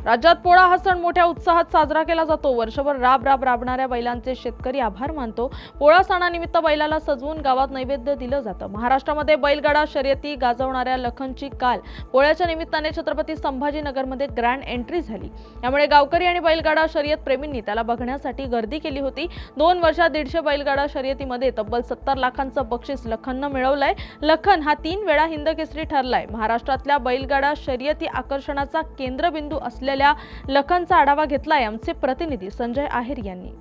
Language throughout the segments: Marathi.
राज्यात पोळा हा सण मोठ्या उत्साहात साजरा केला जातो। वर्षभर राबणाऱ्या बैलांचे शेतकरी आभार मानतो। पोळा सणानिमित्त बैलाला सजवून गावात नैवेद्य दिलं जातं। महाराष्ट्रामध्ये बैलगाडा शर्यती गाजवणाऱ्या लखनची काल पोळ्याच्या निमित्ताने छत्रपती संभाजीनगरमध्ये ग्रँड एंट्री झाली। यामुळे गावकरी आणि बैलगाडा शर्यत प्रेमींनी त्याला बघण्यासाठी गर्दी केली होती। 2 वर्षात 150 बैलगाडा शर्यतीमध्ये तब्बल 70 लाखांचं बक्षीस लखननं मिळवलंय। लखन हा 3 वेळा हिंदकेसरी ठरलाय। महाराष्ट्रातल्या बैलगाडा शर्यती आकर्षणाचा केंद्रबिंदू असलेल्या लखनचा आढावा घेतलाय आमचे प्रतिनिधी संजय आहेर यांनी।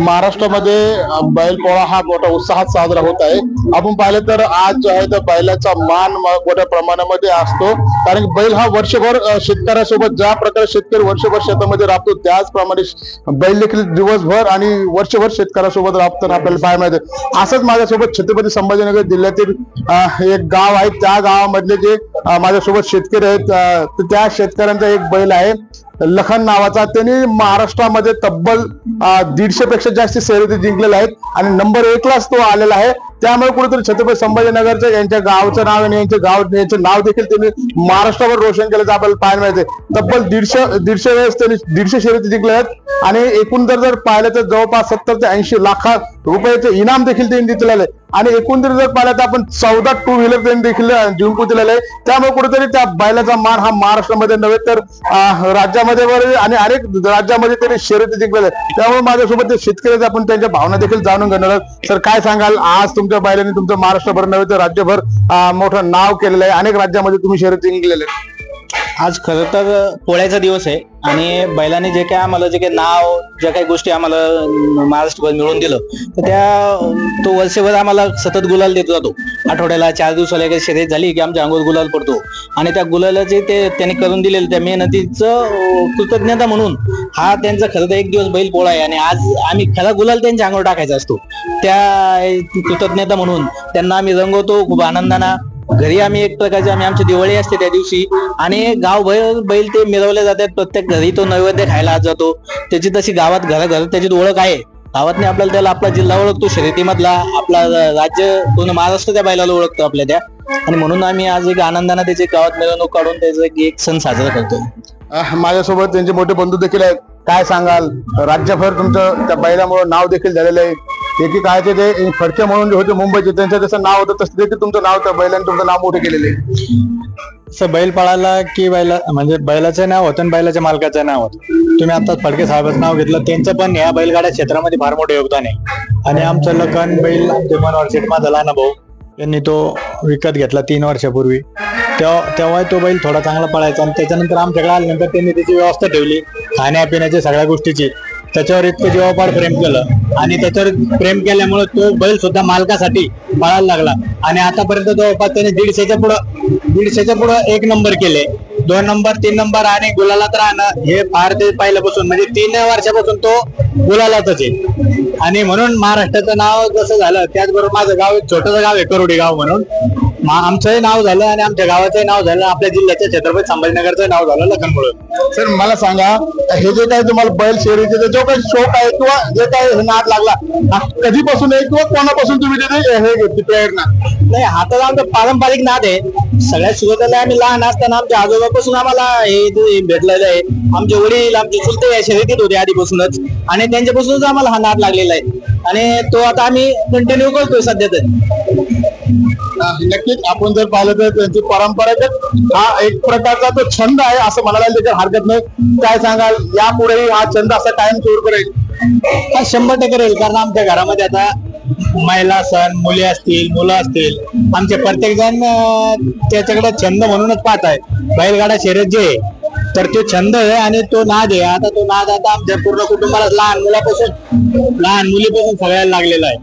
महाराष्ट्रामध्ये बैलपोळा हा मोठ्या उत्साहात साजरा होत आहे। आपण पाहिलं तर आज जो आहे तर बैलाचा मान मोठ्या प्रमाणामध्ये असतो, कारण बैल हा वर्षभर शेतकऱ्यासोबत ज्या प्रकारे शेतकरी वर्षभर शेतामध्ये राबतो त्याचप्रमाणे बैल देखील दिवसभर आणि वर्षभर शेतकऱ्यासोबत राबताना आपल्याला पाहायला मिळते। असंच माझ्यासोबत छत्रपती संभाजीनगर जिल्ह्यातील एक गाव आहे, त्या गावामधले जे माझ्यासोबत शेतकरी आहेत तर त्या शेतकऱ्यांचा एक बैल आहे लखन नावाचा। त्यांनी महाराष्ट्रामध्ये तब्बल 150 पेक्षा जास्त शर्यती जिंकलेल्या आहेत आणि नंबर 1 लाच तो आलेला आहे। त्यामुळे कुठेतरी छत्रपती संभाजीनगरच्या यांच्या गावचं नाव आणि यांचं नाव देखील त्यांनी महाराष्ट्रावर रोशन केल्याचं आपल्याला पाहायला मिळते. तब्बल 150 वेळेस त्यांनी 150 शर्यती जिंकल्या आहेत आणि एकूण जर पाहिलं तर जवळपास 70 ते 80 लाख रुपयाचे इनाम देखील त्यांनी दिलेलं आहे आणि एकूण जर पाहिलं तर आपण 14 टू व्हीलर त्यांनी देखील जिंकून दिलेलं आहे. त्यामुळे कुठेतरी त्या बैलाचा मान हा महाराष्ट्रामध्ये नव्हे तर राज्यामध्ये आणि अनेक राज्यामध्ये त्यांनी शर्यती जिंकलेल्या आहेत. त्यामुळे माझ्यासोबत ते शेतकरी आपण त्यांच्या भावना देखील जाणून घेणार आहोत. सर, काय सांगाल, आज तुमच्या बैलांनी तुमचं महाराष्ट्रभर नव्हे तर राज्यभर मोठं नाव केलेलं आहे, अनेक राज्यामध्ये तुम्ही शर्यती जिंकलेले आहे. आज खरं तर पोळ्याचा दिवस आहे आणि बैलाने जे काही आम्हाला जे काही नाव ज्या काही गोष्टी आम्हाला महाराष्ट्रभर मिळवून दिलं तर तो वर्षभर आम्हाला सतत गुलाल देत जातो. आठवड्याला 4 दिवसाला काही शर्यत झाली की आमच्या अंगावर गुलाल पडतो आणि त्या गुलालाचे ते त्यांनी करून दिलेलं त्या मेहनतीचं कृतज्ञता म्हणून हा त्यांचा खरं तर एक दिवस बैल पोळा आहे आणि आज आम्ही खरा गुलाल त्यांच्या अंगावर टाकायचा असतो. त्या कृतज्ञता म्हणून त्यांना आम्ही रंगवतो खूप आनंदानं. घरी आम्ही एक प्रकारची आमची दिवाळी असते त्या दिवशी आणि गावभर बैल ते मिरवले जातात. प्रत्येक घरी तो नैवेद्य खायला आज जातो. त्याची तशी गावात घराघर त्याची ओळख आहे. गावातने आपल्याला त्याला आपला जिल्हा ओळखतो, शर्यतीमधला आपला राज्य पूर्ण महाराष्ट्र त्या बैलाला ओळखतो आपल्या त्या. आणि म्हणून आम्ही आज एक आनंदाने त्याची गावात मिरवणूक काढून त्याचा एक सण साजरा करतो. माझ्यासोबत त्यांचे मोठे बंधू देखील आहेत. काय सांगाल, राज्यभर तुमचं त्या बैलामुळे नाव देखील झालेलं आहे. एकी काळचे ते फडके म्हणून जे होते मुंबईचे, त्यांचं जसं नाव होतं तसं देखील तुमचं नाव त्या बैलाने तुमचं नाव मोठे केलेलं आहे. असं बैल पळाला की बैला म्हणजे बैलाचं नाव होतं आणि बैलाच्या मालकाचं नाव होतं. तुम्ही आता फडके साहेबांचं नाव घेतलं, त्यांचं पण या बैलगाड्या क्षेत्रामध्ये फार मोठं योगदान आहे. आणि आमचं लखन बैल ते मनोहर माझा लहान भाऊ यांनी तो विकत घेतला 3 वर्षापूर्वी. तेव्हा तो बैल थोडा चांगला पळायचा आणि त्याच्यानंतर आमच्याकडे आल्यानंतर त्यांनी त्याची व्यवस्था ठेवली खाण्यापिण्याची सगळ्या गोष्टीची. त्याच्यावर इतकं जीवापाड प्रेम केलं आणि त्याच्यावर प्रेम केल्यामुळे तो बैल सुद्धा मालकासाठी पळायला लागला आणि आतापर्यंत जवळपास त्याने 150च्या पुढं 1 नंबर केले, 2 नंबर, 3 नंबर आणि गुलालात राहणं हे फार ते पहिल्यापासून म्हणजे 3 वर्षापासून तो गुलालातच आहे. आणि म्हणून महाराष्ट्राचं नाव जसं झालं त्याचबरोबर माझं गाव एक छोटंसं गाव आहे करोडी गाव म्हणून आमचंही नाव झालं आणि आमच्या गावाचंही नाव झालं, आपल्या जिल्ह्याच्या छत्रपती संभाजीनगरचं नाव झालं लखनमुळे. सर, मला सांगा, हे जे काही तुम्हाला बैल शर्यतीचा जो काही शौक आहे किंवा जे काही नाद लागला हा कधीपासून आहे किंवा कोणापासून तुम्ही तिथे हे घेतली प्रेरणा? नाही, हा तर आमचा पारंपरिक नाद आहे. सगळ्यात सुरुवातीला आम्ही लहान असताना आमच्या आजोबापासून आम्हाला हे भेटलेलं आहे. आमचे वडील आमचे चुलते या शर्यतीत होते आधीपासूनच आणि त्यांच्यापासूनच आम्हाला हा नाद लागलेला आहे आणि तो आता आम्ही कंटिन्यू करतोय सध्या तर. नक्कीच आपण जर पाहिलं तर त्यांची परंपरागत हा एक प्रकारचा तो छंद आहे असं म्हणायला त्याच्यात हरकत नाही. काय सांगाल, यापुढेही हा छंद असा कायम सुरू करेल? हा 100% राहील. कारण आमच्या घरामध्ये आता महिला सण मुली असतील मुलं असतील आमचे प्रत्येक जण त्याच्याकडे छंद म्हणूनच पाहत आहे. बैलगाडा शर्यत जे आहे तर तो छंद आहे आणि तो नाद आहे. आता तो नाद आता आमच्या पूर्ण कुटुंबाला लहान मुलीपासून सगळ्याला लागलेला आहे.